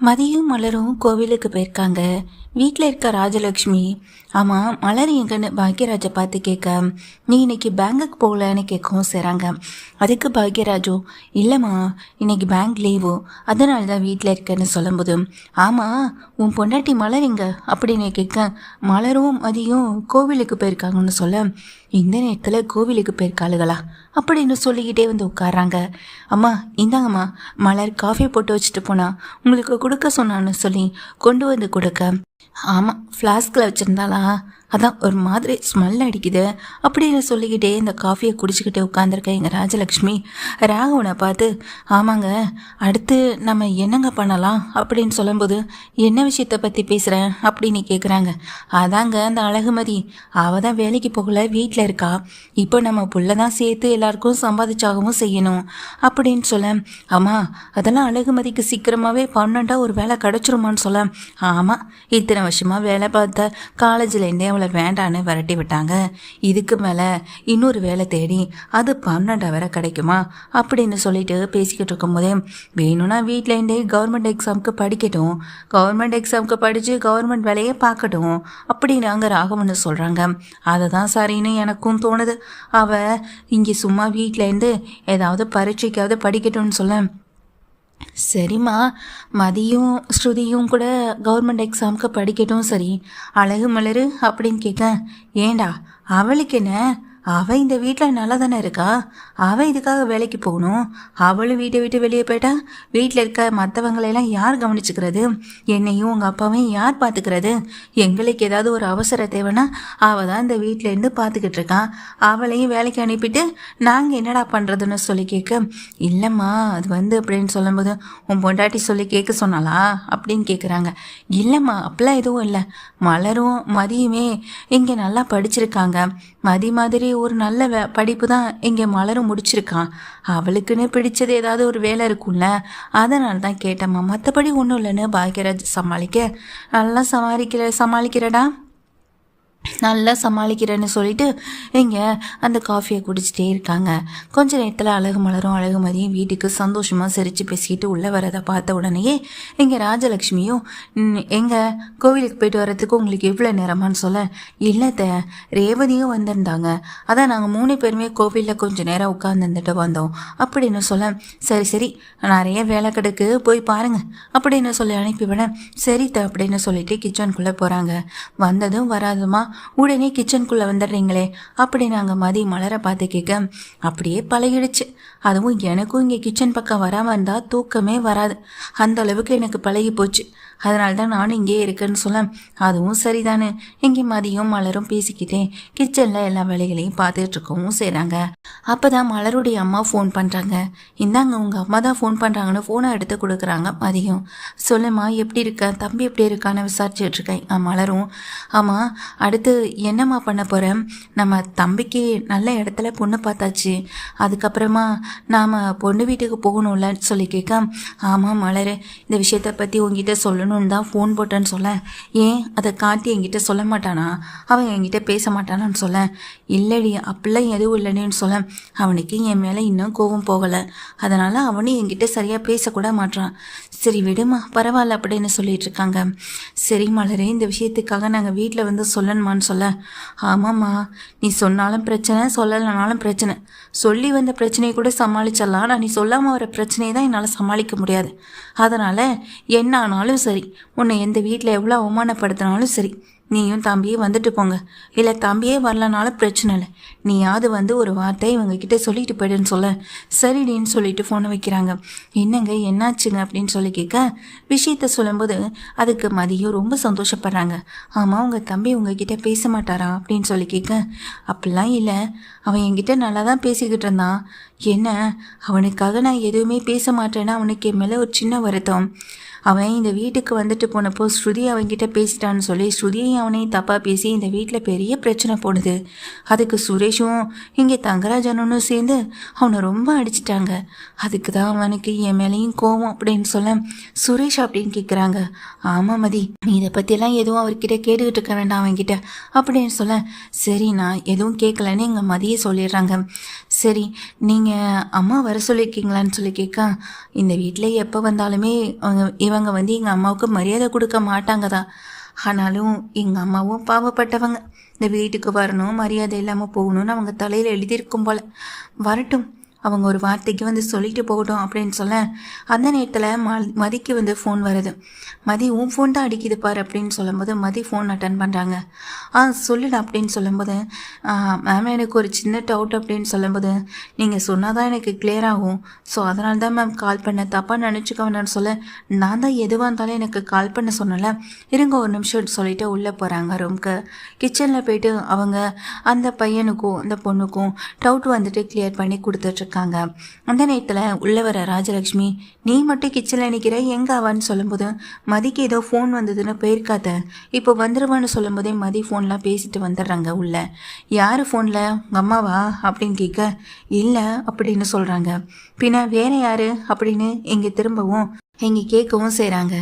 மதியும் மலரும் கோவிலுக்கு போயிருக்காங்க. வீட்டில் இருக்க ராஜலக்ஷ்மி, ஆமாம் மலர் எங்கன்னு பாக்யராஜை பார்த்து கேட்க, நீ இன்னைக்கு பேங்குக்கு போகலன்னு கேட்கவும் செய்கிறாங்க. அதுக்கு பாக்யராஜோ, இல்லைம்மா இன்னைக்கு பேங்க் லீவு, அதனால தான் வீட்டில் இருக்கேன்னு சொல்லும்போது, ஆமாம் உன் பொண்டாட்டி மலர் எங்க அப்படின்னு கேட்க, மலரும் மதியும் கோவிலுக்கு போயிருக்காங்கன்னு சொல்ல, இந்த நேரத்தில் கோவிலுக்கு போயிருக்காளுகளா அப்படின்னு சொல்லிக்கிட்டே வந்து உட்காராங்க. அம்மா இந்தாங்கம்மா, மலர் காஃபி போட்டு வச்சுட்டு போனா உங்களுக்கு கொடுக்க சொன்னான்னு சொல்லி கொண்டு வந்து கொடுக்க, ஆமாம் ஃப்ளாஸ்கில் வச்சுருந்தாளா, அதான் ஒரு மாதிரி ஸ்மெல் அடிக்குது அப்படின்னு சொல்லிக்கிட்டே இந்த காஃபியை குடிச்சிக்கிட்டே உட்காந்துருக்க எங்கள் ராஜலக்ஷ்மி ராகவனை பார்த்து, ஆமாங்க அடுத்து நம்ம என்னங்க பண்ணலாம் அப்படின்னு சொல்லும்போது, என்ன விஷயத்தை பற்றி பேசுகிறேன் அப்படின்னு கேட்குறாங்க. அதாங்க அந்த அழகுமதி, அவள் தான் வேலைக்கு போகல, வீட்டில் இருக்கா, இப்போ நம்ம புள்ள தான் சேர்த்து எல்லாருக்கும் சம்பாதிச்சாகவும் செய்யணும் அப்படின்னு சொல்ல, ஆமாம் அதெல்லாம் அழகுமதிக்கு சீக்கிரமாகவே பர்மனெண்ட்டாக ஒரு வேலை கிடச்சிருமான்னு சொல்ல, ஆமாம் இத்தனை வருஷமாக வேலை பார்த்த காலேஜ்லேருந்தே அவளை வேண்டான்னு விரட்டி விட்டாங்க, இதுக்கு மேலே இன்னொரு வேலை தேடி அது பர்மனெண்ட்டாக வேற கிடைக்குமா அப்படின்னு சொல்லிட்டு பேசிக்கிட்டு இருக்கும் போதே, வேணும்னா வீட்டிலேருந்தே கவர்மெண்ட் எக்ஸாமுக்கு படிக்கட்டும், கவர்மெண்ட் எக்ஸாமுக்கு படித்து கவர்மெண்ட் வேலையை பார்க்கட்டும் அப்படின்னு அங்கே ராகவன்னு சொல்கிறாங்க. அதை தான் சரின்னு எனக்கும் தோணுது, அவள் இங்கே சும்மா வீட்டிலேருந்து ஏதாவது பரீட்சைக்காவது படிக்கட்டும்னு சொல்ல, சரிம்மா மதியும் ஸ்ருதியும் கூட கவர்மெண்ட் எக்ஸாமுக்கு படிக்கட்டும், சரி அழகு மலரு அப்படின்னு கேட்க, ஏண்டா அவளுக்கு என்ன, அவள் இந்த வீட்டில் நல்லா தானே இருக்கா, அவள் இதுக்காக வேலைக்கு போகணும், அவளும் வீட்டை விட்டு வெளியே போயிட்டா வீட்டில் இருக்க மற்றவங்களையெல்லாம் யார் கவனிச்சுக்கிறது, என்னையும் உங்கள் அப்பாவையும் யார் பார்த்துக்கிறது, எங்களுக்கு ஏதாவது ஒரு அவசர தேவைன்னா அவள் தான் இந்த வீட்டிலேருந்து பார்த்துக்கிட்டு இருக்கான், அவளையும் வேலைக்கு அனுப்பிட்டு நாங்கள் என்னடா பண்ணுறதுன்னு சொல்லி கேட்க, இல்லைம்மா அது அப்படின்னு சொல்லும்போது, உன் பொண்டாட்டி சொல்லி கேட்க சொன்னாலா அப்படின்னு கேட்குறாங்க. இல்லைம்மா அப்பெல்லாம் எதுவும் இல்லை, மலரும் மதியுமே இங்கே நல்லா படிச்சிருக்காங்க, மதி மாதிரி ஒரு நல்ல படிப்பு தான் இங்கே மலரும் முடிச்சிருக்கான், அவளுக்குன்னு பிடிச்சது ஏதாவது ஒரு வேலை இருக்கும்ல, அதனால தான் கேட்டம்மா, மற்றபடி ஒன்றும் இல்லைன்னு பாக்யராஜ் சமாளிக்க, நல்லா சமாளிக்கிறடா நல்லா சமாளிக்கிறேன்னு சொல்லிட்டு இங்கே அந்த காஃபியை குடிச்சிட்டே இருக்காங்க. கொஞ்ச நேரத்தில் அழகு மலரும் அழகுமதியும் வீட்டுக்கு சந்தோஷமாக சிரித்து பேசிக்கிட்டு உள்ளே வரதை பார்த்த உடனேயே இங்கே ராஜலக்ஷ்மியும், எங்கே கோவிலுக்கு போயிட்டு வர்றதுக்கு உங்களுக்கு எவ்வளோ நேரமானு சொல்ல, இல்லைத்த ரேவதியும் வந்திருந்தாங்க, அதான் நாங்கள் 3 பேருமே கோவிலில் கொஞ்சம் நேரம் உட்காந்துருந்துட்டு வந்தோம் அப்படின்னு சொல்ல, சரி சரி நிறைய வேலை கிடக்கு போய் பாருங்க அப்படின்னு சொல்லி அனுப்பிவிட, சரித்த அப்படின்னு சொல்லிட்டு கிச்சனுக்குள்ளே போகிறாங்க. வந்ததும் வராதுமா உடனே கிச்சனுக்குள்ளே வந்துடுறீங்களே அப்படி நாங்கள் மதி மலரை பார்த்து கேட்க, அப்படியே பழகிடுச்சு, அதுவும் எனக்கும் இங்கே கிச்சன் பக்கம் வராமல் இருந்தால் தூக்கமே வராது, அந்த அளவுக்கு எனக்கு பழகி போச்சு, அதனால தான் நானும் இங்கே இருக்கேன்னு சொல்ல, அதுவும் சரிதானே இங்கே மதியும் மலரும் பேசிக்கிட்டேன் கிச்சனில் எல்லா வேலைகளையும் பார்த்துட்டு இருக்கவும் செய்கிறாங்க. அப்போ தான் மலருடைய அம்மா ஃபோன் பண்ணுறாங்க. இந்தாங்க உங்கள் அம்மா தான் ஃபோன் பண்ணுறாங்கன்னு ஃபோனை எடுத்து கொடுக்குறாங்க. மதியம், சொல்லுமா எப்படி இருக்க, தம்பி எப்படி இருக்கான்னு விசாரிச்சுட்டு இருக்கேன். மலரும், ஆமாம் அடுத்து என்னம்மா பண்ண போகிறேன், நம்ம தம்பிக்கு நல்ல இடத்துல பொண்ணு பார்த்தாச்சு, அதுக்கப்புறமா நாம் பொண்ணு வீட்டுக்கு போகணும்லன்னு சொல்லி கேட்க, ஆமாம் மலர் இந்த விஷயத்தை பற்றி உங்ககிட்ட சொல்லணும்னு தான் ஃபோன் போட்டேன்னு சொல்ல, ஏன் அதை காட்டி என்கிட்ட சொல்ல மாட்டானா, அவன் என்கிட்ட பேச மாட்டானான்னு சொல்ல, இல்லடி அப்படிலாம் எதுவும் இல்லைன்னு சொல்ல, அவனுக்கு என் மேலே இன்னும் கோபம் போகலை, அதனால் அவனும் என்கிட்ட சரியாக பேசக்கூட மாட்டான், சரி விடுமா பரவாயில்ல அப்படின்னு சொல்லிட்டு இருக்காங்க. சரி மலரே இந்த விஷயத்துக்காக நாங்கள் வீட்டில் வந்து சொல்லணுமான்னு சொல்ல, ஆமாம்மா நீ சொன்னாலும் பிரச்சனை சொல்லலைனாலும் பிரச்சனை, சொல்லி வந்த பிரச்சனையை கூட சமாளிச்சிடலாம், ஆனால் நீ சொல்லாமல் வர பிரச்சனையை தான் என்னால் சமாளிக்க முடியாது, அதனால் என்ன ஆனாலும் சரி, உன்னை எந்த வீட்டில் எவ்வளோ அவமானப்படுத்தினாலும் சரி, நீயும் தம்பியே வந்துட்டு போங்க, இல்லை தம்பியே வரலனாலும் பிரச்சனை இல்லை, நீயாவது வந்து ஒரு வார்த்தை இவங்ககிட்ட சொல்லிட்டு போயிடுன்னு சொல்ல, சரிடின்னு சொல்லிட்டு ஃபோனை வைக்கிறாங்க. என்னங்க என்னாச்சுங்க அப்படின்னு சொல்லி கேட்க, விஷயத்த சொல்லும்போது அதுக்கு மதியம் ரொம்ப சந்தோஷப்படுறாங்க. ஆமாம் உங்கள் தம்பி உங்ககிட்ட பேச மாட்டாரா அப்படின்னு சொல்லி கேட்க, அப்படிலாம் இல்லை, அவன் என்கிட்ட நல்லா தான் பேசிக்கிட்டு இருந்தான், என்ன அவனுக்காக நான் எதுவுமே பேச மாட்டேன்னா அவனுக்கு என் மேலே ஒரு சின்ன வருத்தம், அவன் இந்த வீட்டுக்கு வந்துட்டு போனப்போ ஸ்ருதி அவன்கிட்ட பேசிட்டான்னு சொல்லி ஸ்ருதியையும் அவனையும் தப்பாக பேசி இந்த வீட்டில் பெரிய பிரச்சனை போடுது, அதுக்கு சுரேஷும் இங்கே தங்கராஜனும் சேர்ந்து அவனை ரொம்ப அடிச்சிட்டாங்க, அதுக்கு தான் அவனுக்கு என் மேலேயும் கோவம் அப்படின்னு சொல்ல, சுரேஷ் அப்படின்னு கேட்குறாங்க. ஆமாம் மதி நீ இதை பற்றியெல்லாம் எதுவும் அவர்கிட்ட கேட்டுக்கிட்டு இருக்க வேண்டாம் அவன்கிட்ட அப்படின்னு சொல்ல, சரி நான் எதுவும் கேட்கலன்னு எங்கள் மதியை சொல்லிடுறாங்க. சரி நீங்கள் அம்மா வர சொல்லியிருக்கீங்களான்னு சொல்லி கேட்க, இந்த வீட்டில் எப்போ வந்தாலுமே அவங்க இவங்க வந்து எங்கள் அம்மாவுக்கு மரியாதை கொடுக்க மாட்டாங்க தான். ஆனாலும் எங்கள் அம்மாவும் பாவப்பட்டவங்க. இந்த வீட்டுக்கு வரணும், மரியாதை இல்லாமல் போகணும்னு அவங்க தலையில் எழுதியிருக்கும் போல். வரட்டும், அவங்க ஒரு வார்த்தைக்கு வந்து சொல்லிட்டு போகட்டும் அப்படின்னு சொல்ல, அந்த நேரத்தில் மதிக்கு வந்து ஃபோன் வருது. மதி உன் ஃபோன் தான் அடிக்குது பாரு அப்படின்னு சொல்லும்போது மதி ஃபோன் அட்டன் பண்ணுறாங்க. சொல்லுடா அப்படின்னு சொல்லும்போது, மேம் எனக்கு ஒரு சின்ன டவுட் அப்படின்னு சொல்லும்போது, நீங்கள் சொன்னால் தான் எனக்கு கிளியர் ஆகும், ஸோ அதனால தான் மேம் கால் பண்ண, தப்பாக நினச்சிக்க வேண்டாம்னு சொல்ல, நான் தான் எதுவாக இருந்தாலும் எனக்கு கால் பண்ண சொன்னல, இருங்க ஒரு நிமிஷம் சொல்லிட்டு உள்ளே போகிறாங்க ரூம்க்கு. கிச்சனில் போயிட்டு அவங்க அந்த பையனுக்கும் அந்த பொண்ணுக்கும் டவுட் வந்துட்டு கிளியர் பண்ணி கொடுத்துட்ருக்காங்க. அந்த நேரத்தில் உள்ள வர ராஜலக்ஷ்மி, நீ மட்டும் கிச்சனில் நிற்கிற, எங்கே ஆவான்னு சொல்லும்போது, மதிக்கு ஏதோ ஃபோன் வந்ததுன்னு போயிருக்காத, இப்போ வந்துடுவான்னு சொல்லும்போதே மதி ஃபோன்லாம் பேசிட்டு வந்துடுறாங்க உள்ள. யார் ஃபோனில், உங்கள் அம்மாவா அப்படின்னு கேட்க, இல்லை அப்படின்னு சொல்கிறாங்க. பின்ன வேற யார் அப்படின்னு இங்கே திரும்பவும் இங்கே கேட்கவும் செய்கிறாங்க.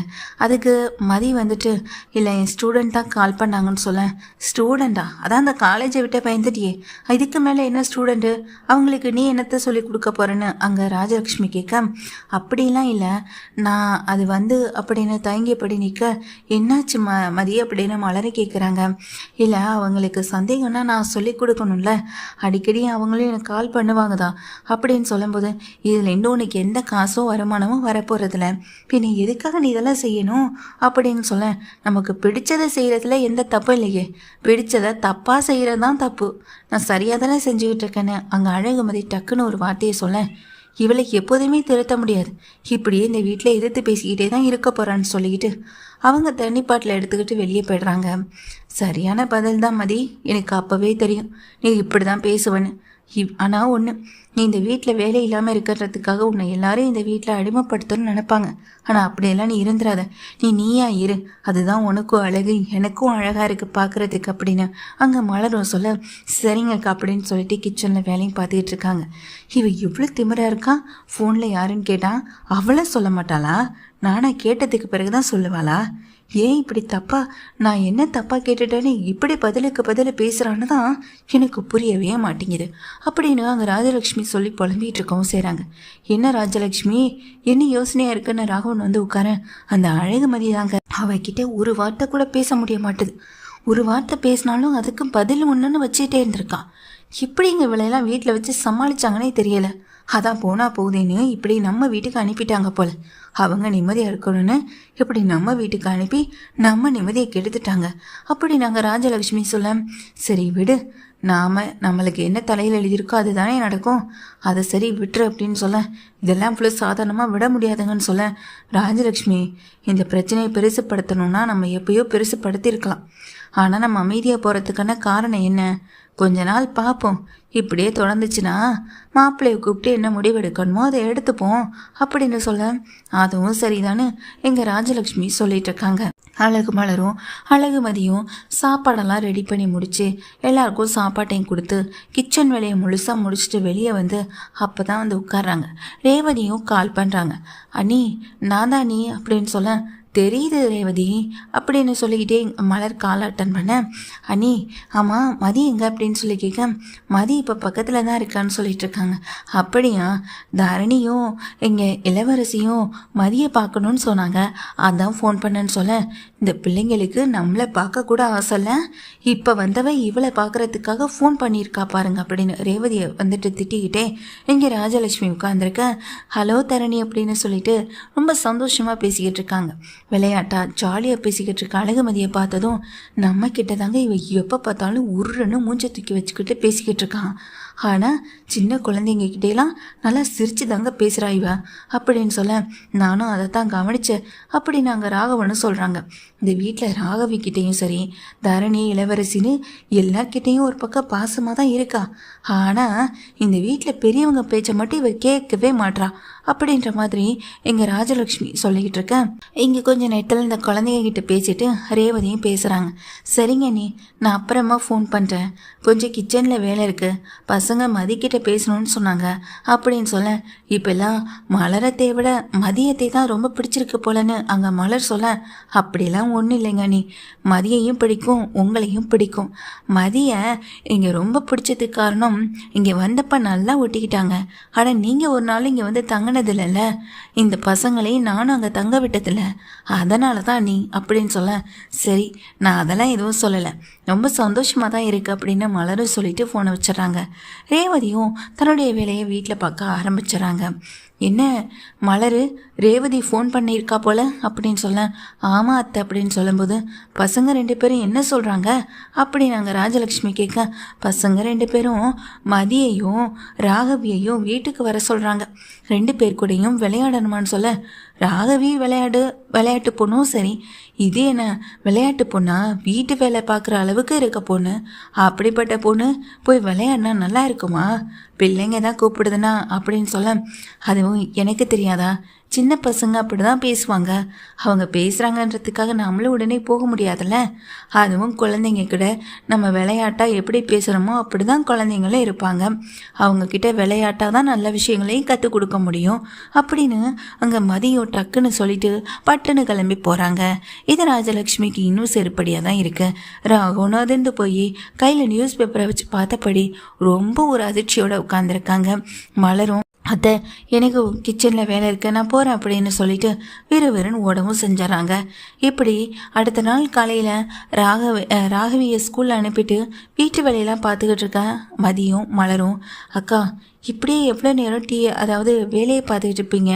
அதுக்கு மதி வந்துட்டு, இல்லை என் ஸ்டூடெண்ட் தான் கால் பண்ணாங்கன்னு சொல்ல. ஸ்டூடெண்ட்டா? அதான் அந்த காலேஜை விட்ட பயந்துட்டியே, இதுக்கு மேலே என்ன ஸ்டூடெண்ட்டு, அவங்களுக்கு நீ என்னத்தை சொல்லி கொடுக்க போகிறேன்னு அங்கே ராஜலக்ஷ்மி கேட்க, அப்படிலாம் இல்லை, நான் அது வந்து அப்படின்னு தயங்கியபடி நிற்க, என்னாச்சு மதி அப்படின்னு மலரை கேட்குறாங்க. இல்லை அவங்களுக்கு சந்தேகம்னா நான் சொல்லி கொடுக்கணும்ல, அடிக்கடி அவங்களும் எனக்கு கால் பண்ணுவாங்க தான் அப்படின்னு சொல்லும்போது, இதில் இன்னும் உனக்கு எந்த காசோ வருமானமும் வரப்போகிறதில்ல, பின்ன எதுக்காக நீ இதெல்லாம் செய்யணும் அப்படின்னு சொல்ல, நமக்கு பிடிச்சதை செய்கிறதுல எந்த தப்பும் இல்லையே, பிடிச்சதை தப்பாக செய்கிறது தான் தப்பு, நான் சரியாக தானே செஞ்சுக்கிட்டு இருக்கேன்னு அங்கே அழகுமதி டக்குன்னு ஒரு வார்த்தையை சொல்ல, இவளை எப்போதுமே திருத்த முடியாது, இப்படியே இந்த வீட்டில் எதிர்த்து பேசிக்கிட்டே தான் இருக்க போகிறான்னு சொல்லிக்கிட்டு அவங்க தண்ணி பாட்டில் எடுத்துக்கிட்டு வெளியே போய்ட்றாங்க. சரியான பதில் தான் மதி, எனக்கு அப்போவே தெரியும் நீ இப்படி தான் பேசுவேன்னு. ஆனால் ஒன்று, நீ இந்த வீட்டில் வேலை இல்லாமல் இருக்கிறதுக்காக உன்னை எல்லாரும் இந்த வீட்டில் அடிமைப்படுத்தணும்னு நினைப்பாங்க, ஆனால் அப்படியெல்லாம் நீ இருந்துடாத, நீயா இரு, அதுதான் உனக்கும் அழகு, எனக்கும் அழகாக இருக்குது பார்க்குறதுக்கு அப்படின்னு அங்கே மலரும் சொல்ல, சரிங்கக்கா அப்படின்னு சொல்லிட்டு கிச்சனில் வேலையும் பார்த்துக்கிட்டு இருக்காங்க. இவ இவ்வளோ திமிராக இருக்கா, ஃபோனில் யாருன்னு கேட்டால் அவளை சொல்ல மாட்டாளா, நானா கேட்டதுக்கு பிறகு தான் சொல்லுவாளா, ஏன் இப்படி தப்பா, நான் என்ன தப்பாக கேட்டுட்டேன்னு இப்படி பதிலுக்கு பதில் பேசுகிறான்னு தான் எனக்கு புரியவே மாட்டேங்குது அப்படின்னு அங்கே ராஜலக்ஷ்மி சொல்லி புலம்பிகிட்டு இருக்கவும் செய்கிறாங்க. என்ன ராஜலக்ஷ்மி, என்ன யோசனையாக இருக்குன்னு ராகவன் வந்து உட்கார, அந்த அழகுமதி தாங்க, அவகிட்ட ஒரு வார்த்தை கூட பேச முடிய மாட்டுது, ஒரு வார்த்தை பேசினாலும் அதுக்கு பதில் ஒன்றுன்னு வச்சுக்கிட்டே இருந்திருக்கான். இப்படி இங்கே இவளையெல்லாம் வீட்டில் வச்சு சமாளித்தாங்கன்னே தெரியலை. அதான் போனால் போகுதேன்னு இப்படி நம்ம வீட்டுக்கு அனுப்பிட்டாங்க போல், அவங்க நிம்மதியாக இருக்கணும்னு இப்படி நம்ம வீட்டுக்கு அனுப்பி நம்ம நிம்மதியை கெடுத்துட்டாங்க அப்படி நாங்கள் ராஜலக்ஷ்மி சொல்ல, சரி விடு, நம்மளுக்கு என்ன தலையில் எழுதியிருக்கோ அதுதானே நடக்கும், அதை சரி விட்டுரு அப்படின்னு சொல்ல, இதெல்லாம் இவ்வளோ சாதாரணமாக விட முடியாதுங்கன்னு சொல்ல, ராஜலக்ஷ்மி இந்த பிரச்சனையை பெருசுப்படுத்தணும்னா நம்ம எப்பயோ பெருசுப்படுத்தியிருக்கலாம், ஆனால் நம்ம அமைதியாக போகிறதுக்கான காரணம் என்ன, கொஞ்ச நாள் பார்ப்போம், இப்படியே தொடர்ந்துச்சுன்னா மாப்பிள்ளையை கூப்பிட்டு என்ன முடிவெடுக்கணுமோ அதை எடுத்துப்போம் அப்படின்னு சொல்ல, அதுவும் சரிதானு எங்கள் ராஜலக்ஷ்மி சொல்லிட்டு இருக்காங்க. அழகு மலரும் அழகுமதியும் சாப்பாடெல்லாம் ரெடி பண்ணி முடித்து எல்லாருக்கும் சாப்பாட்டையும் கொடுத்து கிச்சன் வேலையை முழுசாக முடிச்சுட்டு வெளியே வந்து அப்போ தான் வந்து உட்கார்றாங்க. ரேவதியும் கால் பண்ணுறாங்க. அண்ணி நான் தான் நீ அப்படின்னு சொல்ல, தெரியுது ரேவதி அப்படின்னு சொல்லிக்கிட்டே மலர் கால் அட்டன் பண்ண, அண்ணி ஆமாம் மதி எங்கே அப்படின்னு சொல்லி கேட்க, மதி இப்போ பக்கத்தில் தான் இருக்கான்னு சொல்லிட்டு இருக்காங்க. அப்படியா, தரணியும் எங்கள் இளவரசியும் மதியை பார்க்கணுன்னு சொன்னாங்க, அதான் ஃபோன் பண்ணேன்னு சொல்ல, இந்த பிள்ளைங்களுக்கு நம்மளை பார்க்கக்கூட ஆசைல்ல, இப்போ வந்தவ இவளை பார்க்குறதுக்காக ஃபோன் பண்ணியிருக்கா பாருங்க அப்படின்னு ரேவதியை வந்துட்டு திட்டிக்கிட்டே இங்கே ராஜலக்ஷ்மி உட்காந்துருக்க, ஹலோ தரணி அப்படின்னு சொல்லிட்டு ரொம்ப சந்தோஷமாக பேசிக்கிட்டு இருக்காங்க. விளையாட்டா ஜாலியாக பேசிக்கிட்டு இருக்க அழகுமதியை பார்த்ததும், நம்ம கிட்ட தாங்க இவ எப்போ பார்த்தாலும் உருன்னு மூஞ்சை தூக்கி வச்சுக்கிட்டு பேசிக்கிட்டு இருக்கான், ஆனால் சின்ன குழந்தைங்க கிட்டேலாம் நல்லா சிரிச்சு தாங்க பேசுகிறா இவ அப்படின்னு சொல்ல, நானும் அதை தான் கவனித்தேன் அப்படி நாங்கள் ராகவன்னு சொல்கிறாங்க. இந்த வீட்டில் ராகவிக்கிட்டேயும் சரி தரணி இளவரசின்னு எல்லார்கிட்டேயும் ஒரு பக்கம் பாசமாக தான் இருக்கா, ஆனால் இந்த வீட்டில் பெரியவங்க பேச்சை மட்டும் இவ கேட்கவே மாட்றா அப்படின்ற மாதிரி எங்கள் ராஜலக்ஷ்மி சொல்லிக்கிட்டு இருக்க, இங்கே கொஞ்சம் நேரத்தில் இந்த குழந்தைங்க கிட்ட பேசிட்டு ரேவதியும் பேசுகிறாங்க. சரிங்க நீ, நான் அப்புறமா ஃபோன் பண்ணுறேன், கொஞ்சம் கிச்சனில் வேலை இருக்குது, பசங்க மதிக்கிட்ட பேசணும்னு சொன்னாங்க அப்படின்னு சொல்ல, இப்பெல்லாம் மலரத்தை விட மதியத்தை தான் ரொம்ப பிடிச்சிருக்கு போலன்னு அங்கே மலர் சொல்ல, அப்படிலாம் ஒன்றும் இல்லைங்க நீ, மதியையும் பிடிக்கும் உங்களையும் பிடிக்கும். மதிய இங்கே ரொம்ப பிடிச்சதுக்கு காரணம் இங்கே வந்தப்ப நல்லா ஒட்டிக்கிட்டாங்க. ஆனால் நீங்கள் ஒரு நாள் இங்கே வந்து தங்கினது இல்லைல்ல, இந்த பசங்களையும் நானும் அங்கே தங்க விட்டதில்ல, அதனால தான் நீ அப்படின்னு சொல்ல, சரி நான் அதெல்லாம் எதுவும் சொல்லலை, ரொம்ப சந்தோஷமாக தான் இருக்குது அப்படின்னு மலரும் சொல்லிட்டு ஃபோனை வச்சிடறாங்க. ரேவதியும் தன்னுடைய வேலையை வீட்டில் பார்க்க ஆரம்பிச்சிடறாங்க. என்ன மலர், ரேவதி ஃபோன் பண்ணியிருக்கா போல அப்படின்னு சொல்ல, ஆமாம் அத்தை அப்படின்னு சொல்லும்போது, பசங்க 2 பேரும் என்ன சொல்கிறாங்க அப்படி நாங்கள் ராஜலக்ஷ்மி கேட்க, பசங்க 2 பேரும் மதியையும் ராகவியையும் வீட்டுக்கு வர சொல்கிறாங்க, 2 பேர் கூடயும் விளையாடணுமான்னு சொல்ல, ராகவி விளையாட்டு பொண்ணும் சரி, இது என்ன விளையாட்டு பொண்ணா, வீட்டு வேலை பார்க்குற அளவுக்கு இருக்க பொண்ணு, அப்படிப்பட்ட பொண்ணு போய் விளையாடினா நல்லா இருக்குமா, பிள்ளைங்க தான் கூப்பிடுதுன்னா அப்படின்னு சொல்ல, அதுவும் எனக்கு தெரியாதா, சின்ன பசங்க அப்படி தான் பேசுவாங்க, அவங்க பேசுகிறாங்கன்றதுக்காக நம்மளும் உடனே போக முடியாதுல்ல, அதுவும் குழந்தைங்க கிட்ட நம்ம விளையாட்டாக எப்படி பேசுகிறோமோ அப்படி தான் குழந்தைங்களும் இருப்பாங்க, அவங்கக்கிட்ட விளையாட்டாக தான் நல்ல விஷயங்களையும் கற்றுக் கொடுக்க முடியும் அப்படின்னு அங்கே மதியம் டக்குன்னு சொல்லிட்டு பட்டுன்னு கிளம்பி போகிறாங்க. இது ராஜலக்ஷ்மிக்கு இன்னும் செருப்படியாக தான் இருக்குது. ராகவனும் அதிர்ந்து போய் கையில் நியூஸ் பேப்பரை வச்சு பார்த்தபடி ரொம்ப ஒரு அதிர்ச்சியோடு உட்காந்துருக்காங்க. மலரும், அத்தை எனக்கு கிச்சனில் வேலை இருக்கு, நான் போகிறேன் அப்படின்னு சொல்லிட்டு விறுவிறுன்னு ஓடவும் செஞ்சிடறாங்க. இப்படி அடுத்த நாள் காலையில் ராகவியை ஸ்கூலில் அனுப்பிட்டு வீட்டு வேலையெல்லாம் பார்த்துக்கிட்டு இருக்க மதியம் மலரும், அக்கா இப்படியே எவ்வளோ நேரம் அதாவது வேலையை பார்த்துக்கிட்டு இருப்பீங்க,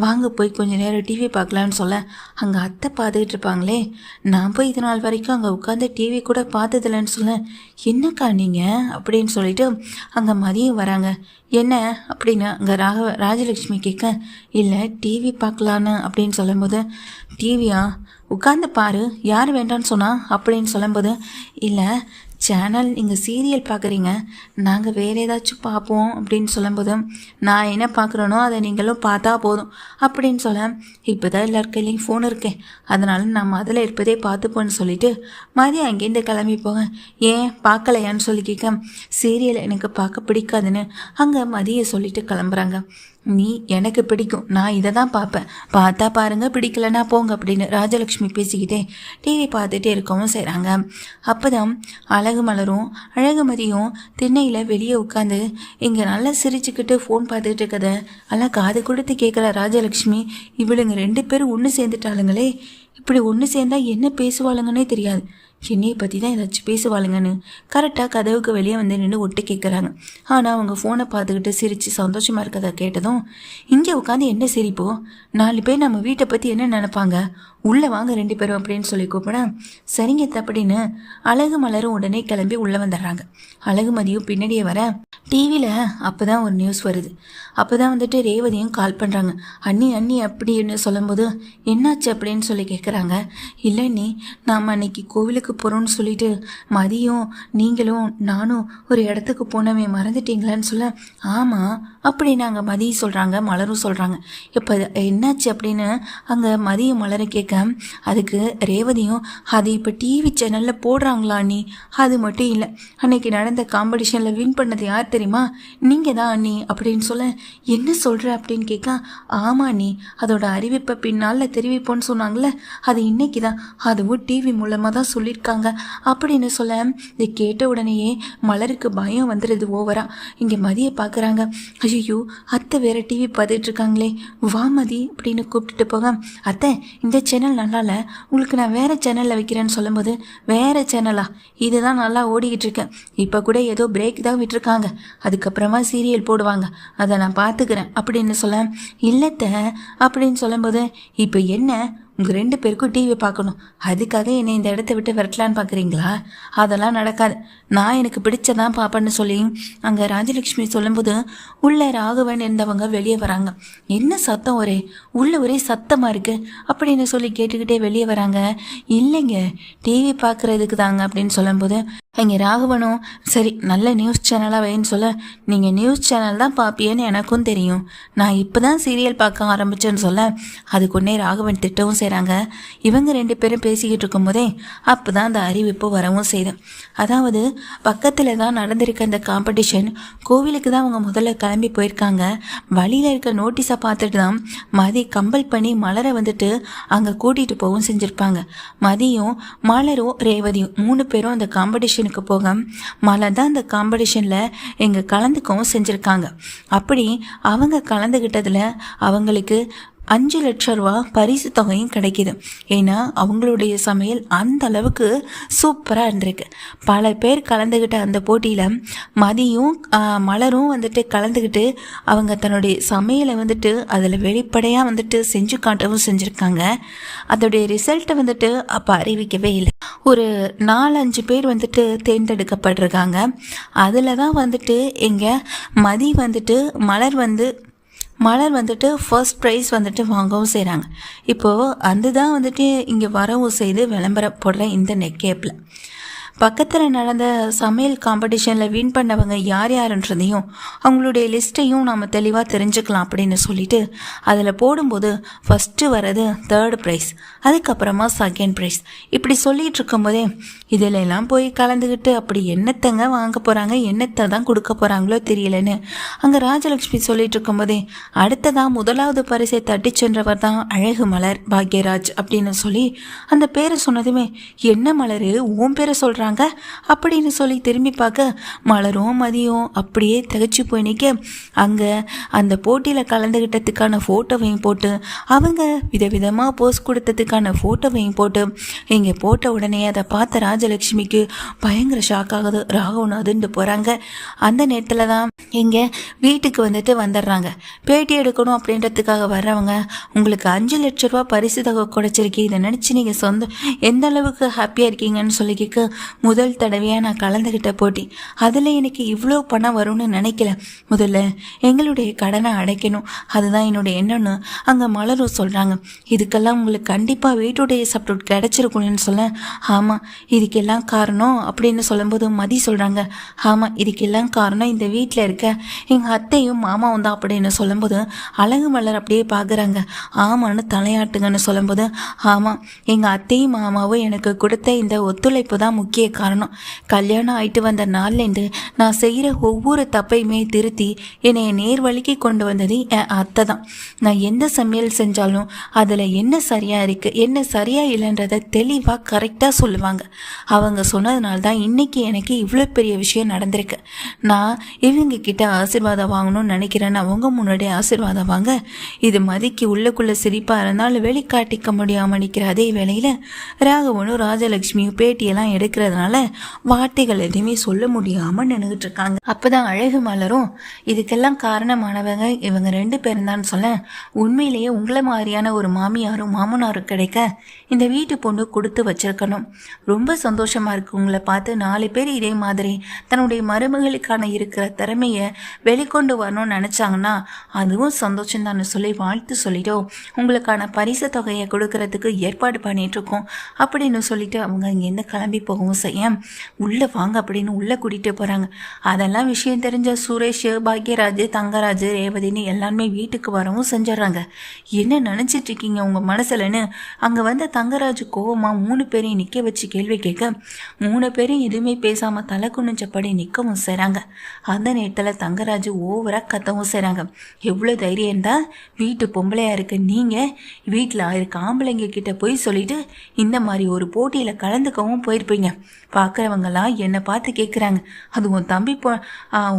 வாங்க போய் கொஞ்சம் நேரம் டிவி பார்க்கலான்னு சொல்ல, அங்கே அத்தை பார்த்துக்கிட்டு இருப்பாங்களே, நான் போய் இது நாள் வரைக்கும் அங்கே உட்காந்து டிவி கூட பார்த்ததில்லன்னு சொல்ல, என்னக்கா நீங்கள் அப்படின்னு சொல்லிட்டு அங்கே மதியம் வராங்க. என்ன அப்படின்னு அங்கே ராஜலக்ஷ்மி கேட்க, இல்லை டிவி பார்க்கலான்னு அப்படின்னு சொல்லும்போது, டிவியா உட்காந்து பாரு, யார் வேண்டான்னு சொன்னா அப்படின்னு சொல்லும்போது, இல்லை சேனல் நீங்கள் சீரியல் பார்க்குறீங்க, நாங்கள் வேறு ஏதாச்சும் பார்ப்போம் அப்படின்னு சொல்லும்போது, நான் என்ன பார்க்குறேனோ அதை நீங்களும் பார்த்தா போதும் அப்படின்னு சொல்ல, இப்போ தான் எல்லார் கையிலையும் ஃபோன் இருக்கேன், அதனால் நம்ம அதில் இருப்பதே பார்த்துப்போன்னு சொல்லிட்டு மதியம் அங்கேருந்து கிளம்பி போங்க. ஏன் பார்க்கலையான்னு சொல்லி கேட்க, சீரியல் எனக்கு பார்க்க பிடிக்காதுன்னு அங்கே மதியை சொல்லிட்டு கிளம்புறாங்க. நீ எனக்கு பிடிக்கும், நான் இதை தான் பார்ப்பேன், பார்த்தா பாருங்க, பிடிக்கலன்னா போங்க அப்படின்னு ராஜலக்ஷ்மி பேசிக்கிட்டே டிவி பார்த்துட்டே இருக்கவும் செய்கிறாங்க. அப்போ தான் அழகு மலரும் அழகு மதியும் திண்ணையில் வெளியே உட்காந்து இங்கே நல்லா சிரிச்சுக்கிட்டு ஃபோன் பார்த்துட்டு இருக்கதை நல்லா காது கொடுத்து கேட்குற ராஜலக்ஷ்மி, இவளுங்க 2 பேரும் ஒன்று சேர்ந்துட்டாளுங்களே, இப்படி ஒன்று சேர்ந்தா என்ன பேசுவாளுங்கன்னே தெரியாது, என்னையை பற்றி தான் ஏதாச்சும் பேசுவாளுங்கன்னு கரெக்டாக கதவுக்கு வெளியே வந்து நின்று ஒட்டு கேட்குறாங்க. ஆனால் அவங்க ஃபோனை பார்த்துக்கிட்டு சிரித்து சந்தோஷமாக இருக்கதை கேட்டதும், இங்கே உட்காந்து என்ன சிரிப்போ, 4 பேர் நம்ம வீட்டை பற்றி என்ன நினைப்பாங்க, உள்ளே வாங்க 2 பேரும் அப்படின்னு சொல்லி கூப்பிட, சரிங்க அப்படின்னு அழகு மலரும் உடனே கிளம்பி உள்ளே வந்துடுறாங்க. அழகு மதியும் பின்னாடியே வர டிவியில் அப்போ தான் ஒரு நியூஸ் வருது. அப்போ தான் வந்துட்டு ரேவதியும் கால் பண்ணுறாங்க. அண்ணி அப்படின்னு சொல்லும்போது, என்னாச்சு அப்படின்னு சொல்லி கேட்குறாங்க. இல்லை நீ, நாம் அன்னைக்கு கோவிலுக்கு போகிறோன்னு சொல்லிட்டு மதியம் நீங்களும் நானும் ஒரு இடத்துக்கு போனவே மறந்துட்டீங்களான்னு சொல்ல, ஆமாம் அப்படின்னு அங்கே மதியம் சொல்கிறாங்க, மலரும் சொல்கிறாங்க. இப்போ என்னாச்சு அப்படின்னு அங்கே மதியம் மலரை கேட்க, அதுக்கு ரேவதியும், அது இப்போ டிவி சேனலில் போடுறாங்களா நீ, அது மட்டும் இல்லை, அன்னைக்கு நடந்த காம்படிஷனில் வின் பண்ணது யார் தெரியுமா, நீங்கள் தான் அண்ணி அப்படின்னு சொல்ல, என்ன சொல்கிற அப்படின்னு கேட்க, ஆமாம் நீ, அதோட அறிவிப்பை பின்னால் தெரிவிப்போன்னு சொன்னாங்களே, அது இன்னைக்கு தான், அதுவும் டிவி மூலமாக தான் சொல்லியிருக்காங்க அப்படின்னு சொல்ல, இதை கேட்ட உடனேயே மலருக்கு பயம் வந்துடுது ஓவரா. இங்கே மதியை பார்க்குறாங்க, ஐயோ அத்தை வேற டிவி பார்த்துட்டு இருக்காங்களே, வா மதி அப்படின்னு கூப்பிட்டுட்டு போக, அத்தை இந்த சேனல் நல்லா இல்லை, உங்களுக்கு நான் வேறு சேனலில் வைக்கிறேன்னு சொல்லும்போது, வேறு சேனலா, இதுதான் நல்லா ஓடிக்கிட்டு இருக்கேன், இப்போ கூட ஏதோ பிரேக் தான் விட்டுருக்காங்க, அதுக்கப்புறமா சீரியல் போடுவாங்க, அதை நான் பார்த்துக்கிறேன் அப்படின்னு சொல்ல, இல்லைத்த அப்படின்னு சொல்லும்போது, இப்போ என்ன உங்கள் 2 பேருக்கும் டிவி பார்க்கணும், அதுக்காக என்னை இந்த இடத்த விட்டு விரட்டலான்னு பார்க்குறீங்களா, அதெல்லாம் நடக்காது, நான் எனக்கு பிடிச்சதான் பார்ப்பேன்னு சொல்லி அங்கே ராஜலக்ஷ்மி சொல்லும்போது உள்ள ராகவன் இருந்தவங்க வெளியே வராங்க. என்ன சத்தம் ஒரே சத்தமாக இருக்குது அப்படின்னு சொல்லி கேட்டுக்கிட்டே வெளியே வராங்க. இல்லைங்க டிவி பார்க்குறதுக்கு தாங்க அப்படின்னு சொல்லும்போது இங்கே ராகவனும், சரி நல்ல நியூஸ் சேனலாக வைன்னு சொல்ல, நீங்கள் நியூஸ் சேனல் தான் பார்ப்பியேன்னு எனக்கும் தெரியும், நான் இப்போ தான் சீரியல் பார்க்க ஆரம்பித்தேன்னு சொல்ல, அதுக்குன்னே ராகவன் திட்டவும் செய்கிறாங்க. இவங்க 2 பேரும் பேசிக்கிட்டு இருக்கும்போதே அப்போ தான் அந்த அறிவிப்பு வரவும் செய்யுது. அதாவது பக்கத்தில் தான் நடந்திருக்க அந்த காம்படிஷன், கோவிலுக்கு தான் அவங்க முதல்ல கிளம்பி போயிருக்காங்க. வழியில் இருக்க நோட்டீஸை பார்த்துட்டு தான் மதி கம்பல் பண்ணி மலரை வந்துட்டு அங்கே கூட்டிகிட்டு போகவும் செஞ்சுருப்பாங்க. மதியும் மலரும் ரேவதியும் 3 பேரும் அந்த காம்படிஷனுக்கு போக மலர் தான் அந்த காம்படிஷனில் எங்கே கலந்துக்கவும் செஞ்சுருக்காங்க. அப்படி அவங்க கலந்துக்கிட்டதில் அவங்களுக்கு 5 லட்சம் ரூபா பரிசு தொகையும் கிடைக்கிது. ஏன்னா அவங்களுடைய சமையல் அந்த அளவுக்கு சூப்பராக இருந்திருக்கு. பல பேர் கலந்துக்கிட்ட அந்த போட்டியில் மதியும் மலரும் வந்துட்டு கலந்துக்கிட்டு அவங்க தன்னுடைய சமையலை வந்துட்டு அதில் வெளிப்படையாக வந்துட்டு செஞ்சு காட்டவும் செஞ்சுருக்காங்க. அதோடைய ரிசல்ட்டை வந்துட்டு அப்போ அறிவிக்கவே இல்லை. ஒரு 4-5 பேர் வந்துட்டு தேர்ந்தெடுக்கப்பட்டிருக்காங்க. அதில் தான் வந்துட்டு எங்கள் மதி வந்துட்டு மலர் வந்துட்டு ஃபர்ஸ்ட் ப்ரைஸ் வந்துட்டு வாங்கவும் செய்கிறாங்க. இப்போது அதுதான் வந்துட்டு இங்கே வரவும் செய்து விளம்பரப்படுற இந்த நெக்கேப்பில் பக்கத்தில் நடந்த சமையல் காம்படிஷனில் வின் பண்ணவங்க யார் யாருன்றதையும் அவங்களுடைய லிஸ்ட்டையும் நம்ம தெளிவாக தெரிஞ்சுக்கலாம் அப்படின்னு சொல்லிட்டு அதில் போடும்போது ஃபஸ்ட்டு வர்றது 3rd ப்ரைஸ், அதுக்கப்புறமா 2nd ப்ரைஸ். இப்படி சொல்லிகிட்டு இருக்கும்போதே இதிலெல்லாம் போய் கலந்துக்கிட்டு அப்படி என்னத்தங்க வாங்க போகிறாங்க, என்னத்தை தான் கொடுக்க போகிறாங்களோ தெரியலன்னு அங்கே ராஜலக்ஷ்மி சொல்லிட்டு இருக்கும்போதே அடுத்ததான் 1வது பரிசை தட்டி சென்றவர் தான் அழகு மலர் பாக்யராஜ் அப்படின்னு சொல்லி அந்த பேரை சொன்னதுமே என்ன மலர் உன் பேரை சொல்கிறாங்க அப்படின்னு சொல்லி திரும்பி பார்க்க மலரும் மதியும் அப்படியே திகச்சு போய் நிற்க அங்கே அந்த போட்டியில் கலந்துக்கிட்டதுக்கான ஃபோட்டோவையும் போட்டு அவங்க விதவிதமாக போஸ்ட் கொடுத்ததுக்கான ஃபோட்டோவையும் போட்டு இங்கே போட்ட உடனே அதை பார்த்த ராஜலக்ஷ்மிக்கு பயங்கர ஷாக் ஆகுது. ராகவன் அதிர்ந்து போகிறாங்க. அந்த நேரத்தில் தான் இங்கே வீட்டுக்கு வந்துட்டு வந்துடுறாங்க. பேட்டி எடுக்கணும் அப்படின்றதுக்காக வர்றவங்க உங்களுக்கு 5 லட்ச ரூபா பரிசு தொகை கிடைச்சிருக்கு, இதை நினச்சி நீங்கள் எந்த அளவுக்கு ஹாப்பியாக இருக்கீங்கன்னு சொல்லி கேட்க முதல் தடவையாக நான் கலந்துக்கிட்ட போட்டி, அதில் எனக்கு இவ்வளோ பணம் வரும்னு நினைக்கல. முதல்ல எங்களுடைய கடனை அடைக்கணும், அதுதான் என்னுடைய எண்ணம்னு அங்கே மலரும் சொல்கிறாங்க. இதுக்கெல்லாம் உங்களுக்கு கண்டிப்பாக வீட்டுடைய சப்போர்ட் கிடச்சிருக்கணும்னு சொல்ல, ஆமாம் இதுக்கெல்லாம் காரணம் அப்படின்னு சொல்லும்போது மதி சொல்கிறாங்க, ஆமாம் இதுக்கெல்லாம் காரணம் இந்த வீட்டில் இருக்க எங்கள் அத்தையும் மாமாவும் தான் அப்படின்னு சொல்லும்போது அழகு மலர் அப்படியே பார்க்குறாங்க. ஆமான்னு தலையாட்டுங்கன்னு சொல்லும்போது ஆமாம் எங்கள் அத்தையும் மாமாவும் எனக்கு கொடுத்த இந்த ஒத்துழைப்பு தான் முக்கிய காரணம். கல்யாணம் ஆயிட்டு வந்த நாள்லேருந்து நான் செய்கிற ஒவ்வொரு தப்பையுமே திருத்தி என்னை நேர் வழிக்கு கொண்டு வந்தது என் அத்தை தான். நான் எந்த சமையல் செஞ்சாலும் அதில் என்ன சரியாக இருக்குது என்ன சரியாக இல்லைன்றதை தெளிவாக கரெக்டாக சொல்லுவாங்க. அவங்க சொன்னதுனால தான் இன்றைக்கி எனக்கு இவ்வளோ பெரிய விஷயம் நடந்திருக்கு. நான் இவங்க கிட்ட ஆசீர்வாதம் வாங்கணும்னு நினைக்கிறேன்னு அவங்க முன்னாடி ஆசீர்வாதம் வாங்க இது மதிக்கு உள்ளுக்குள்ளே சிரிப்பாக இருந்தாலும் வெளிக்காட்டிக்க முடியாமல் நிற்கிற அதே வேளையில் ராகவனும் ராஜலக்ஷ்மியும் பேட்டியெல்லாம் எடுக்கிறதுனால வார்த்தைகள் எதுவுமே சொல்ல முடியாமல் நின்றுட்டு இருக்காங்க. அப்போதான் அழகு மலரும் இதுக்கெல்லாம் காரணமானவங்க இவங்க 2 பேரும் தான் சொல்ல, உண்மையிலேயே உங்களை மாதிரியான ஒரு மாமியாரும் மாமனாரும் கிடைக்க இந்த வீட்டு பொண்ணு கொடுத்து வச்சிருக்கணும். ரொம்ப சந்தோஷமா இருக்கு உங்களை பார்த்து. 4 பேர் இதே மாதிரி தன்னுடைய மருமகளுக்கான இருக்கிற திறமையை வெளிக்கொண்டு வரணும்னு நினைச்சாங்கன்னா அதுவும் சந்தோஷம் தான் சொல்லி வாழ்த்து சொல்லிட்டோம். உங்களுக்கான பரிசு தொகையை கொடுக்கறதுக்கு ஏற்பாடு பண்ணிட்டு இருக்கோம் அப்படின்னு சொல்லிட்டு அவங்க இங்கேருந்து கிளம்பி போகவும் செய்ய உள்ளே வாங்க அப்படின்னு உள்ளே கூட்டிகிட்டு போகிறாங்க. அதெல்லாம் விஷயம் தெரிஞ்ச சுரேஷ், பாக்யராஜ், தங்கராஜ், ரேவதினு எல்லாருமே வீட்டுக்கு வரவும் செஞ்சிடறாங்க. என்ன நினச்சிட்டு இருக்கீங்க உங்கள் மனசுலன்னு அங்கே வந்த தங்கராஜ் கோவமாக 3 பேரையும் நிற்க வச்சு கேள்வி கேட்க 3 பேரும் எதுவுமே பேசாமல் தலை குனிஞ்சபடி நிற்கவும் செய்கிறாங்க. அந்த நேரத்தில் தங்கராஜ் ஓவராக கத்தவும் செய்கிறாங்க. எவ்வளோ தைரியம் இருந்தால் வீட்டு பொம்பளையாக இருக்க நீங்கள் வீட்டில் இருக்க ஆம்பளைங்க கிட்ட போய் சொல்லிட்டு இந்த மாதிரி ஒரு போட்டியில் கலந்துக்கவும் போயிருப்பீங்க. பார்க்குறவங்களாம் என்னை பார்த்து கேட்குறாங்க, அது உன் தம்பி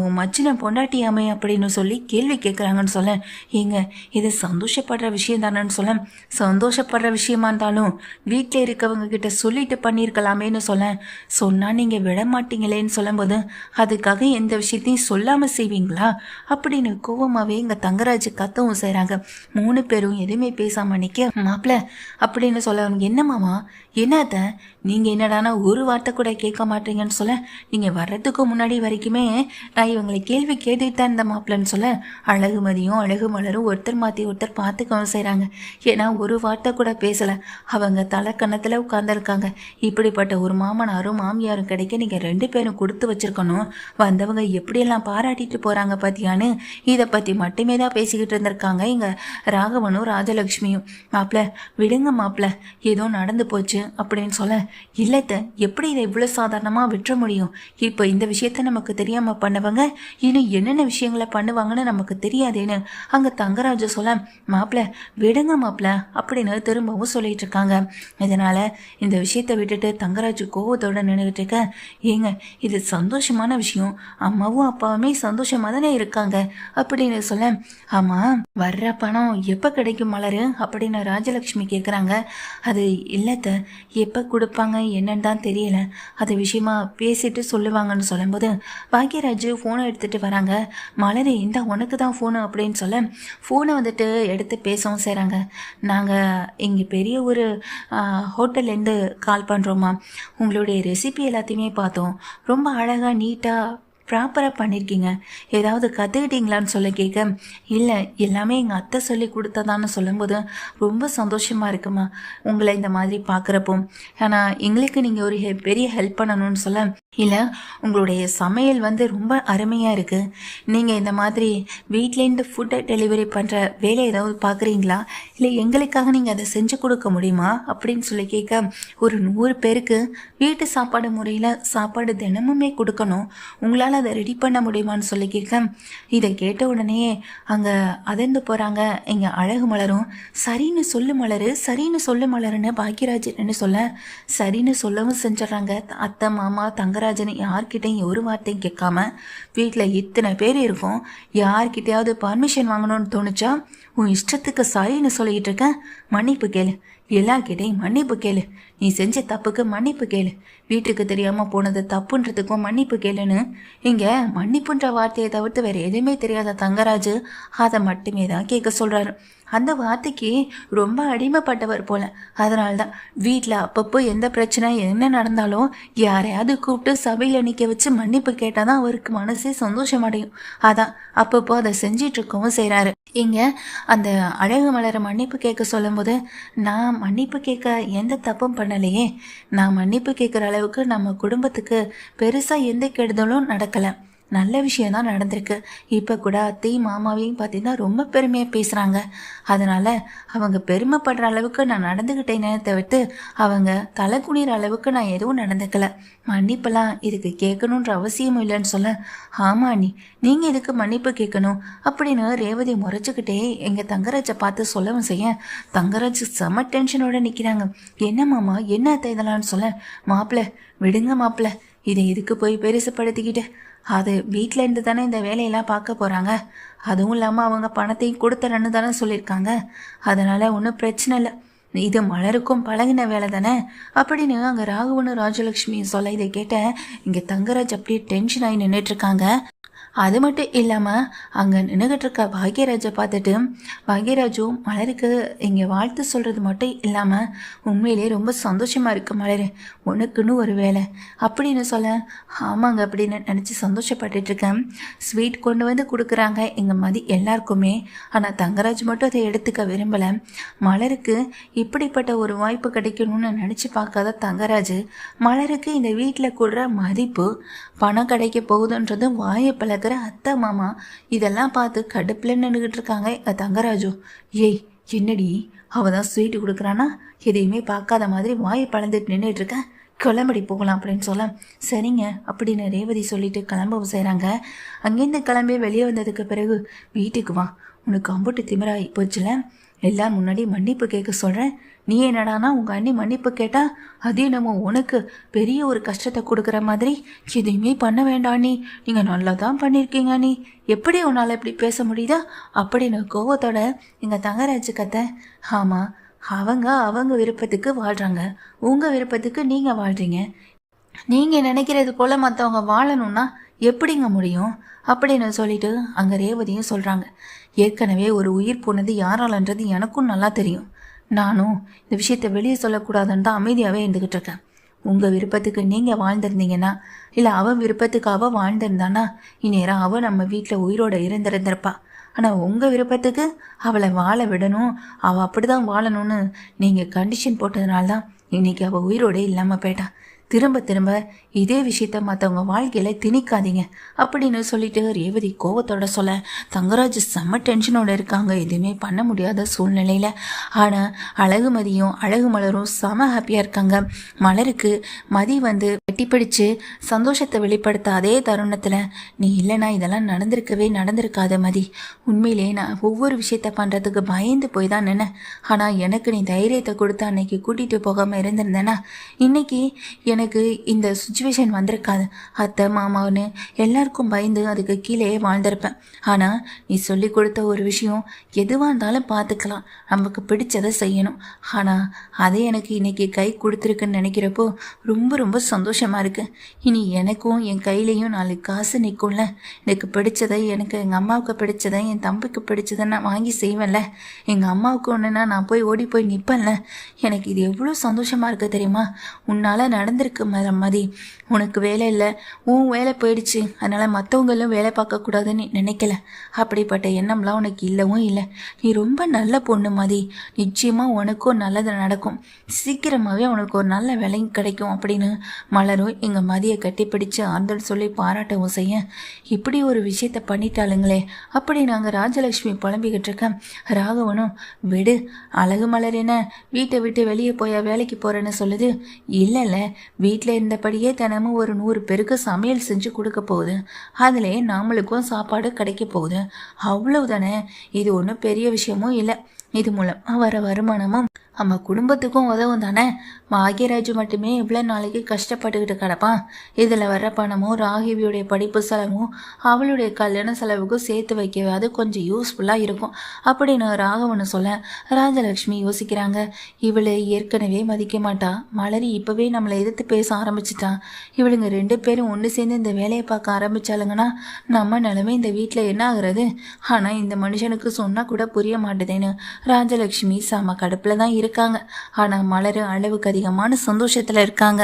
உன் மச்சின பொண்டாட்டியாமே அப்படின்னு சொல்லி கேள்வி கேட்குறாங்கன்னு சொல்ல, ஏங்க இது சந்தோஷப்படுற விஷயம் தானேன்னு சொல்ல, சந்தோஷப்படுற விஷயமா இருந்தாலும் வீட்டில் இருக்கவங்க கிட்ட சொல்லிட்டு பண்ணியிருக்கலாமேன்னு சொல்ல, சொன்னால் நீங்கள் விட மாட்டீங்களேன்னு சொல்லும்போது அதுக்காக எந்த விஷயத்தையும் சொல்லாமல் செய்வீங்களா அப்படின்னு கோவமாகவே இங்கே தங்கராஜ் கத்தவும் செய்கிறாங்க. 3 பேரும் எதுவுமே பேசாமல் நிற்க மாப்பிள்ள அப்படின்னு சொல்ல, என்னமாமா என்னத்த நீங்கள் என்னடானா ஒரு வார்த்தை வார்த்தை கூட கேட்க மாட்டீங்கன்னு சொல்ல, நீங்கள் வர்றதுக்கு முன்னாடி வரைக்குமே நான் இவங்களை கேள்வி கேட்டுட்டு தான் இந்த மாப்பிள்ளன்னு சொல்ல, அழகுமதியும் அழகு மலரும் ஒருத்தர் மாற்றி ஒருத்தர் பார்த்துக்கவும் செய்கிறாங்க. ஏன்னா ஒரு வார்த்தை கூட பேசலை, அவங்க தலை கன்னத்தில் உட்காந்துருக்காங்க. இப்படிப்பட்ட ஒரு மாமனாரும் மாமியாரும் கிடைக்க நீங்கள் 2 பேரும் கொடுத்து வச்சிருக்கணும். வந்தவங்க எப்படியெல்லாம் பாராட்டிட்டு போகிறாங்க பார்த்தியான்னு இதை பற்றி மட்டுமே தான் பேசிக்கிட்டு இருந்திருக்காங்க இங்கே ராகவனும் ராஜலக்ஷ்மியும். மாப்பிள்ள விடுங்க மாப்பிள்ள, ஏதோ நடந்து போச்சு அப்படின்னு சொல்ல, இல்லைத்த எப்படி இதை இவ்வளோ சாதாரணமாக விட்டுற முடியும்? இப்போ இந்த விஷயத்த நமக்கு தெரியாமல் பண்ணவங்க இன்னும் என்னென்ன விஷயங்களை பண்ணுவாங்கன்னு நமக்கு தெரியாதேன்னு அங்கே தங்கராஜு சொல்ல, மாப்பிள்ள விடுங்க மாப்பிள்ள அப்படின்னு திரும்பவும் சொல்லிட்டு இருக்காங்க. இதனால் இந்த விஷயத்தை விட்டுட்டு தங்கராஜு கோவத்தோடு நின்றுக்கிட்டு இருக்க, ஏங்க இது சந்தோஷமான விஷயம், அம்மாவும் அப்பாவுமே சந்தோஷமாக தானே இருக்காங்க அப்படின்னு சொல்ல, ஆமாம் வர்ற பணம் எப்போ கிடைக்கும் மலரு அப்படின்னு ராஜலக்ஷ்மி கேட்குறாங்க. அது இல்லைத்த எப்போ கொடுப்பாங்க என்னன்னு தான் தெரியல, அது விஷயமா பேசிட்டு சொல்லுவாங்கன்னு சொல்லும்போது பாக்யராஜ் ஃபோனை எடுத்துகிட்டு வராங்க. மலரு இந்த உனக்கு தான் ஃபோனு அப்படின்னு சொல்ல, ஃபோனை வந்துட்டு எடுத்து பேசவும் செய்கிறாங்க. நாங்கள் இங்கே பெரிய ஒரு ஹோட்டல்லேருந்து கால் பண்ணுறோமா, உங்களுடைய ரெசிபி எல்லாத்தையுமே பார்த்தோம், ரொம்ப அழகாக நீட்டாக ப்ராப்பராக பண்ணியிருக்கீங்க, ஏதாவது கற்றுக்கிட்டீங்களான்னு சொல்ல கேட்க, இல்லை எல்லாமே எங்கள் அத்தை சொல்லி கொடுத்ததான்னு சொல்லும்போது ரொம்ப சந்தோஷமாக இருக்குமா உங்களை இந்த மாதிரி பார்க்குறப்போ. ஆனால் எங்களுக்கு நீங்கள் ஒரு பெரிய ஹெல்ப் பண்ணணும்னு சொல்ல, இல்லை உங்களுடைய சமையல் ரொம்ப அருமையாக இருக்குது, நீங்கள் இந்த மாதிரி வீட்லேருந்து ஃபுட்டை டெலிவரி பண்ணுற வேலை ஏதாவது பார்க்குறீங்களா, இல்லை எங்களுக்காக நீங்கள் அதை செஞ்சு கொடுக்க முடியுமா அப்படின்னு சொல்லி கேட்க, ஒரு 100 பேருக்கு வீட்டு சாப்பாடு முறையில் சாப்பாடு தினமுமே கொடுக்கணும், உங்களால் அதை ரெடி பண்ண முடியுமான்னு சொல்லி கேட்க, இதை கேட்ட உடனே அங்கே அதிர்ந்து போகிறாங்க இங்கே அழகு மலரும். சரின்னு சொல்லு மலரு, சரின்னு சொல்லு மலருன்னு பாக்யராஜன் சொல்ல, சரின்னு சொல்லவும் செஞ்சிடறாங்க. அத்தை மாமா தங்கராஜன் யார்கிட்டையும் ஒரு வார்த்தையும் கேட்காம, வீட்டில் இத்தனை பேர் இருக்கும், யார்கிட்டையாவது பர்மிஷன் வாங்கணும்னு தோணுச்சா உன் இஷ்டத்துக்கு சரின்னு சொல்லிக்கிட்டு இருக்கேன், மன்னிப்பு கேளு, எல்லார்கிட்டையும் மன்னிப்பு கேளு, நீ செஞ்ச தப்புக்கு மன்னிப்பு கேளு, வீட்டுக்கு தெரியாமல் போனது தப்புன்றதுக்கும் மன்னிப்பு கேளுன்னு இங்கே மன்னிப்புன்ற வார்த்தையை தவிர்த்து வேறு எதுவுமே தெரியாத தங்கராஜ் அதை மட்டுமே தான் கேட்க சொல்கிறாரு. அந்த வார்த்தைக்கு ரொம்ப அடிமைப்பட்டவர் போல. அதனால தான் வீட்டில் அப்பப்போ எந்த பிரச்சனை என்ன நடந்தாலும் யாரையாவது கூப்பிட்டு சபையில் நிற்க வச்சு மன்னிப்பு கேட்டால் தான் அவருக்கு மனசே சந்தோஷம் அடையும். அதான் அப்பப்போ அதை செஞ்சிட்ருக்கவும் செய்கிறாரு. இங்கே அந்த அழகு மலரை மன்னிப்பு கேட்க சொல்லும்போது, நான் மன்னிப்பு கேட்க எந்த தப்பும் பண்ணலையே, நான் மன்னிப்பு கேட்குற அளவுக்கு நம்ம குடும்பத்துக்கு பெருசாக எந்த கெடுதலும் நடக்கலை, நல்ல விஷயந்தான் நடந்திருக்கு. இப்போ கூட அத்தையும் மாமாவையும் பார்த்தீங்கன்னா ரொம்ப பெருமையாக பேசுகிறாங்க. அதனால் அவங்க பெருமைப்படுற அளவுக்கு நான் நடந்துக்கிட்டேனே தவிர்த்து அவங்க தலை குனிகிற அளவுக்கு நான் எதுவும் நடந்துக்கலை. மன்னிப்பெல்லாம் இதுக்கு கேட்கணுன்ற அவசியம் இல்லைன்னு சொல்ல, ஆமா நீங்கள் இதுக்கு மன்னிப்பு கேட்கணும் அப்படின்னு ரேவதி முறைச்சிக்கிட்டே எங்கள் தங்கராஜை பார்த்து சொல்லவும் செய்ய, தங்கராஜ் செம டென்ஷனோடு நிற்கிறாங்க. என்ன மாமா என்ன அத்தை இதெல்லாம்னு சொல்ல, மாப்பிள்ள விடுங்க மாப்பிள்ள, இதை இதுக்கு போய் பெருசுப்படுத்திக்கிட்டு, அது வீட்டில் இருந்து தானே இந்த வேலையெல்லாம் பார்க்க போகிறாங்க, அதுவும் இல்லாமல் அவங்க பணத்தையும் கொடுத்துறன்னு தானே சொல்லியிருக்காங்க, அதனால் ஒன்றும் பிரச்சனை இல்லை, இது மலருக்கும் பழகின வேலை தானே அப்படின்னு அங்கே ராகவனும் ராஜலக்ஷ்மியும் சொல்ல, இதை கேட்ட இங்கே தங்கராஜ் அப்படியே டென்ஷன் ஆகி நின்றுட்டுருக்காங்க. அது மட்டும் இல்லாமல் அங்கே நின்றுகிட்டு இருக்க பாக்யராஜை பார்த்துட்டு பாக்யராஜும் மலருக்கு இங்கே வாழ்த்து சொல்கிறது மட்டும் இல்லாமல் உண்மையிலே ரொம்ப சந்தோஷமாக இருக்குது மலர், உனக்குன்னு ஒரு வேலை அப்படின்னு சொல்ல, ஆமாங்க அப்படின்னு நினச்சி சந்தோஷப்பட்டுட்ருக்கேன். ஸ்வீட் கொண்டு வந்து கொடுக்குறாங்க எங்கள் மதி எல்லாருக்குமே, ஆனால் தங்கராஜ் மட்டும் அதை எடுத்துக்க விரும்பலை. மலருக்கு இப்படிப்பட்ட ஒரு வாய்ப்பு கிடைக்கணும்னு நினச்சி பார்க்காத தங்கராஜ் மலருக்கு இந்த வீட்டில் கொடுற மதிப்பு பணம் கிடைக்க போகுதுன்றது வாயை பழக்கிற அத்தை மாமா இதெல்லாம் பார்த்து கடுப்பில் நின்றுக்கிட்டு இருக்காங்க தங்கராஜு. ஏய் என்னடி அவள் தான் ஸ்வீட்டு கொடுக்குறானா, எதையுமே பார்க்காத மாதிரி வாயை பழந்துட்டு நின்றுட்டு இருக்கேன், கிளம்படி போகலாம் அப்படின்னு சொல்ல, சரிங்க அப்படின்னு ரேவதி சொல்லிட்டு கிளம்பவும் செய்கிறாங்க. அங்கேருந்து கிளம்பி வெளியே வந்ததுக்கு பிறகு, வீட்டுக்கு வா, உனக்கு அம்புட்டு திமிராகி போச்சுல, எல்லாம் முன்னாடி மன்னிப்பு கேட்க சொல்கிறேன், நீ என்னடானா உங்கள் அண்ணி மன்னிப்பு கேட்டால் அதே நம்ம உனக்கு பெரிய ஒரு கஷ்டத்தை கொடுக்குற மாதிரி எதையுமே பண்ண வேண்டாம், நீங்கள் நல்லா தான் பண்ணியிருக்கீங்க, எப்படி உன்னால் இப்படி பேச முடியுதா அப்படின்னு கோவத்தோட எங்கள் தங்கராஜு கத்த. ஆமாம் அவங்க விருப்பத்துக்கு வாழ்கிறாங்க, உங்கள் விருப்பத்துக்கு நீங்கள் வாழ்கிறீங்க, நீங்கள் நினைக்கிறது போல் மற்றவங்க வாழணும்னா எப்படிங்க முடியும் அப்படின்னு சொல்லிட்டு அங்கே ரேவதியும் சொல்கிறாங்க. ஏற்கனவே ஒரு உயிர் போனது யாராலன்றது எனக்கும் நல்லா தெரியும், நானும் இந்த விஷயத்தை வெளியே சொல்லக்கூடாதுன்னு தான் அமைதியாகவே இருந்துக்கிட்டு இருக்கேன். உங்கள் விருப்பத்துக்கு நீங்கள் வாழ்ந்திருந்தீங்கன்னா, இல்லை அவன் விருப்பத்துக்கு அவள் வாழ்ந்திருந்தானா இந்நேரம் அவள் நம்ம வீட்டில் உயிரோட இருந்திருந்திருப்பா. ஆனால் உங்கள் விருப்பத்துக்கு அவளை வாழ விடணும், அவள் அப்படி தான் வாழணும்னு நீங்கள் கண்டிஷன் போட்டதுனால தான் இன்னைக்கு அவள் உயிரோடே இல்லாமல் போயிட்டா. திரும்ப திரும்ப இதே விஷயத்த மற்றவங்க வாழ்க்கையில் திணிக்காதீங்க அப்படின்னு சொல்லிட்டு ரேவதி கோவத்தோட சொல்ல தங்கராஜ் செம்ம டென்ஷனோட இருக்காங்க, எதுவுமே பண்ண முடியாத சூழ்நிலையில். ஆனால் அழகுமதியும் அழகு மலரும் செம ஹாப்பியாக இருக்காங்க. மலருக்கு மதி வந்து வெட்டிப்பிடிச்சு சந்தோஷத்தை வெளிப்படுத்த அதே தருணத்தில், நீ இல்லைனா இதெல்லாம் நடந்திருக்காத மதி, உண்மையிலே நான் ஒவ்வொரு விஷயத்த பண்ணுறதுக்கு பயந்து போய் தான் நின்னேன். ஆனால் எனக்கு நீ தைரியத்தை கொடுத்து அன்னைக்கு கூட்டிகிட்டு போகாமல் இருந்திருந்தேன்னா இன்னைக்கு எனக்கு இந்த சுச்சுவேஷன் வந்திருக்காது. அத்தை மாமான்னு எல்லாருக்கும் பயந்து அதுக்கு கீழே வாழ்ந்திருப்பேன். ஆனால் நீ சொல்லி கொடுத்த ஒரு விஷயம், எதுவாக இருந்தாலும் பார்த்துக்கலாம், நமக்கு பிடிச்சதை செய்யணும். ஆனால் அதே எனக்கு இன்னைக்கு கை கொடுத்துருக்குன்னு நினைக்கிறப்போ ரொம்ப ரொம்ப சந்தோஷமாக இருக்குது. இனி எனக்கும் என் கையிலையும் 4 காசு நிற்கும்ல, எனக்கு பிடிச்சதை, எனக்கு எங்கள் அம்மாவுக்கு பிடிச்சதை, என் தம்பிக்கு பிடிச்சதை நான் வாங்கி செய்வேன்ல, எங்கள் அம்மாவுக்கு ஒன்றுனா நான் போய் ஓடி போய் நிற்பேன்ல. எனக்கு இது எவ்வளோ சந்தோஷமாக இருக்குது தெரியுமா? உன்னால் நடந்திருக்கு மதி. உனக்கு வேலை இல்லை, உன் வேலை போயிடுச்சு, அதனால் மற்றவங்களும் வேலை பார்க்கக்கூடாதுன்னு நினைக்கல. அப்படிப்பட்ட எண்ணம்லாம் உனக்கு இல்லவும் இல்லை. நீ ரொம்ப நல்ல பொண்ணு மதி, நிச்சயமாக உனக்கும் நல்லது நடக்கும், சீக்கிரமாகவே உனக்கு ஒரு நல்ல வேலை கிடைக்கும் அப்படின்னு மலரும் எங்கள் மதியை கட்டிப்பிடிச்சு ஆறுதல் சொல்லி பாராட்டவும் செய்ய, இப்படி ஒரு விஷயத்த பண்ணிட்டாளுங்களே அப்படி நாங்கள் ராஜலட்சுமி புலம்பிக்கிட்டு இருக்கேன். ராகவனும், விடு அழகு மலர் என்ன வீட்டை விட்டு வெளியே போய் வேலைக்கு போகிறேன்னு சொல்லுது. இல்லைல்ல, வீட்டில் இருந்தபடியே தினமும் ஒரு 100 பேருக்கு சமையல் செஞ்சு கொடுக்க போகுது, அதிலே நம்மளுக்கும் சாப்பாடு கிடைக்க போகுது, அவ்வளவுதானே. இது ஒன்றும் பெரிய விஷயமும் இல்லை. இது மூலம் வர வருமானமும் நம்ம குடும்பத்துக்கும் உதவும் தானே. பாக்யராஜ் மட்டுமே இவ்வளோ நாளைக்கு கஷ்டப்பட்டுக்கிட்டு கிடப்பான். இதில் வர்ற பணமும் ராகிவியுடைய படிப்பு செலவும் அவளுடைய கல்யாண செலவுக்கும் சேர்த்து வைக்கவே அது கொஞ்சம் யூஸ்ஃபுல்லாக இருக்கும் அப்படின்னு ராகவனு சொல்ல ராஜலக்ஷ்மி யோசிக்கிறாங்க. இவளை ஏற்கனவே மதிக்க மாட்டா, மலரி இப்போவே நம்மளை எதிர்த்து பேச ஆரம்பிச்சிட்டான். இவளுங்க 2 பேரும் ஒன்று சேர்ந்து இந்த வேலையை பார்க்க ஆரம்பித்தாளுங்கன்னா நம்ம நிலைமை இந்த வீட்டில் என்ன ஆகுறது? ஆனால் இந்த மனுஷனுக்கு சொன்னால் கூட புரிய மாட்டுதேன்னு ராஜலக்ஷ்மி செம கடுப்பில் தான் இருக்காங்க. ஆனால் மலர் அளவுக்கு அதிகமான சந்தோஷத்தில் இருக்காங்க.